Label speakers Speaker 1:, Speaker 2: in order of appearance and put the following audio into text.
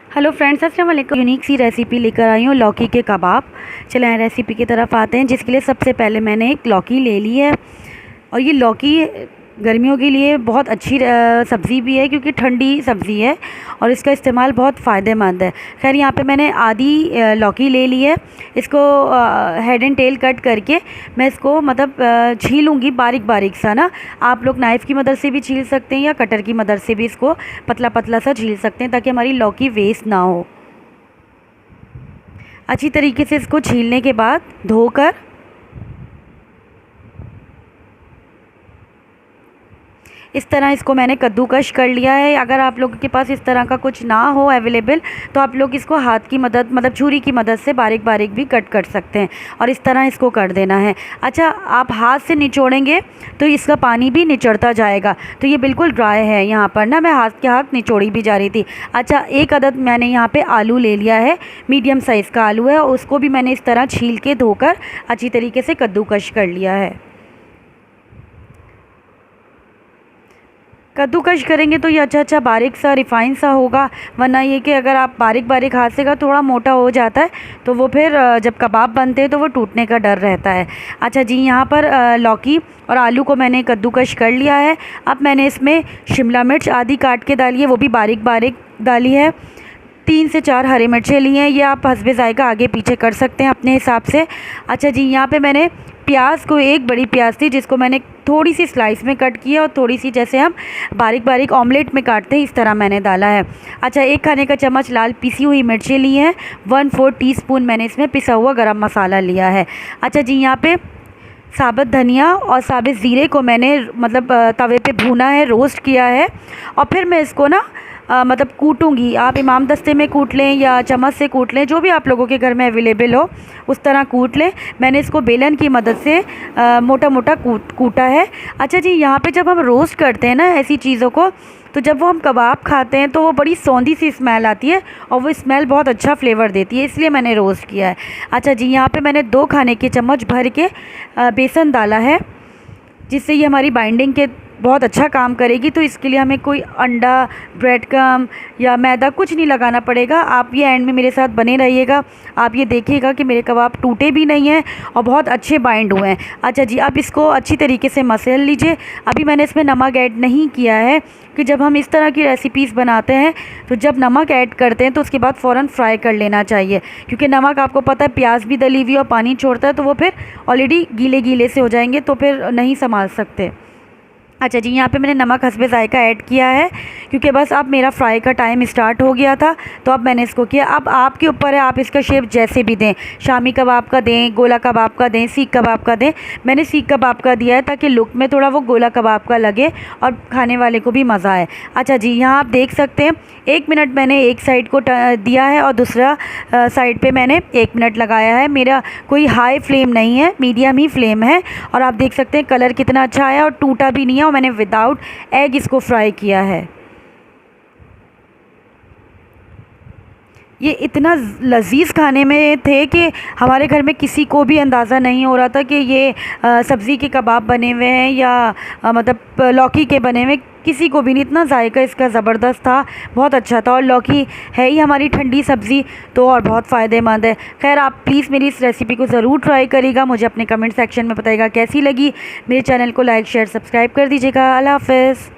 Speaker 1: Hello friends, अस्सलाम वालेकुम। Unique सी recipe लेकर आई हूँ, लौकी के कबाब। चलें रेसिपी की तरफ आते हैं, जिसके लिए सबसे पहले मैंने एक लौकी ले ली है। और ये लौकी गर्मियों के लिए बहुत अच्छी सब्ज़ी भी है, क्योंकि ठंडी सब्ज़ी है और इसका इस्तेमाल बहुत फ़ायदेमंद है। खैर, यहाँ पे मैंने आधी लौकी ले ली है। इसको हेड एंड टेल कट करके मैं इसको मतलब छीलूँगी बारीक बारीक सा ना। आप लोग नाइफ़ की मदद से भी छील सकते हैं या कटर की मदद से भी इसको पतला पतला सा छील सकते हैं, ताकि हमारी लौकी वेस्ट ना हो। अच्छी तरीके से इसको छीलने के बाद धोकर इस तरह इसको मैंने कद्दूकश कर लिया है। अगर आप लोगों के पास इस तरह का कुछ ना हो अवेलेबल, तो आप लोग इसको हाथ की मदद मतलब छुरी की मदद से बारीक बारीक भी कट कर सकते हैं, और इस तरह इसको कर देना है। अच्छा, आप हाथ से निचोड़ेंगे तो इसका पानी भी निचड़ता जाएगा। तो ये बिल्कुल ड्राई है, यहाँ पर ना मैं हाथ निचोड़ी भी जा रही थी। अच्छा, एक अदद मैंने यहाँ पे आलू ले लिया है, मीडियम साइज़ का आलू है। उसको भी मैंने इस तरह छील के धोकर अच्छी तरीके से कद्दूकश कर लिया है। कद्दूकश करेंगे तो ये अच्छा बारीक सा रिफ़ाइन सा होगा, वरना ये कि अगर आप बारीक बारीक हाथ से का थोड़ा मोटा हो जाता है, तो वो फिर जब कबाब बनते हैं तो वो टूटने का डर रहता है। अच्छा जी, यहाँ पर लौकी और आलू को मैंने कद्दूकश कर लिया है। अब मैंने इसमें शिमला मिर्च आधी काट के डाली है, वो भी बारीक बारीक डाली है। 3 से 4 हरी मिर्चें ली हैं, ये आप हस्बे ज़ायका आगे पीछे कर सकते हैं अपने हिसाब से। अच्छा जी, यहाँ पे मैंने प्याज को, एक बड़ी प्याज थी जिसको मैंने थोड़ी सी स्लाइस में कट किया, और थोड़ी सी जैसे हम बारीक बारीक ऑमलेट में काटते हैं इस तरह मैंने डाला है। अच्छा, 1 खाने का चम्मच लाल पिसी हुई मिर्चें ली हैं। 1/4 टीस्पून मैंने इसमें पिसा हुआ गरम मसाला लिया है। अच्छा जी, यहाँ पे साबुत धनिया और साबित ज़ीरे को मैंने मतलब तवे पे भूना है, रोस्ट किया है, और फिर मैं इसको ना मतलब कूटूँगी। आप इमाम दस्ते में कूट लें या चम्मच से कूट लें, जो भी आप लोगों के घर में अवेलेबल हो उस तरह कूट लें। मैंने इसको बेलन की मदद से मोटा मोटा कूटा है। अच्छा जी, यहाँ पे जब हम रोस्ट करते हैं ना ऐसी चीज़ों को, तो जब वो हम कबाब खाते हैं तो वो बड़ी सौंधी सी स्मेल आती है, और वो स्मेल बहुत अच्छा फ्लेवर देती है, इसलिए मैंने रोस्ट किया है। अच्छा जी, यहाँ पे मैंने 2 खाने के चम्मच भर के बेसन डाला है, जिससे ये हमारी बाइंडिंग के बहुत अच्छा काम करेगी। तो इसके लिए हमें कोई अंडा, ब्रेड क्रम या मैदा कुछ नहीं लगाना पड़ेगा। आप ये एंड में मेरे साथ बने रहिएगा, आप ये देखिएगा कि मेरे कबाब टूटे भी नहीं हैं और बहुत अच्छे बाइंड हुए हैं। अच्छा जी, आप इसको अच्छी तरीके से मसल लीजिए। अभी मैंने इसमें नमक ऐड नहीं किया है, कि जब हम इस तरह की रेसिपीज़ बनाते हैं तो जब नमक ऐड करते हैं तो उसके बाद फ़ौरन फ्राई कर लेना चाहिए, क्योंकि नमक आपको पता है प्याज भी दली हुई और पानी छोड़ता है, तो वो फिर ऑलरेडी गीले गीले से हो जाएंगे, तो फिर नहीं संभाल सकते। अच्छा जी, यहाँ पे मैंने नमक हस्बे ज़ायका ऐड किया है, क्योंकि बस अब मेरा फ्राई का टाइम स्टार्ट हो गया था, तो अब मैंने इसको किया। अब आपके ऊपर है, आप इसका शेप जैसे भी दें, शामी कबाब का दें, गोला कबाब का दें, सीख कबाब का दें। मैंने सीख कबाब का दिया है ताकि लुक में थोड़ा वो गोला कबाब का लगे और खाने वाले को भी मज़ा आए। अच्छा जी, यहाँ आप देख सकते हैं 1 मिनट मैंने एक साइड को दिया है और दूसरा साइड पे मैंने 1 मिनट लगाया है। मेरा कोई हाई फ्लेम नहीं है, मीडियम ही फ्लेम है, और आप देख सकते हैं कलर कितना अच्छा आया और टूटा भी नहीं है, और मैंने विदाउट एग इसको फ्राई किया है। ये इतना लजीज खाने में थे कि हमारे घर में किसी को भी अंदाज़ा नहीं हो रहा था कि ये सब्ज़ी के कबाब बने हुए हैं या मतलब लौकी के बने हुए। किसी को भी नहीं, इतना जायका इसका ज़बरदस्त था, बहुत अच्छा था। और लौकी है ही हमारी ठंडी सब्ज़ी, तो और बहुत फ़ायदेमंद है। खैर, आप प्लीज़ मेरी इस रेसिपी को ज़रूर ट्राई करिएगा, मुझे अपने कमेंट सेक्शन में बताइएगा कैसी लगी। मेरे चैनल को लाइक शेयर सब्सक्राइब कर दीजिएगा। अल्लाह हाफ़िज़।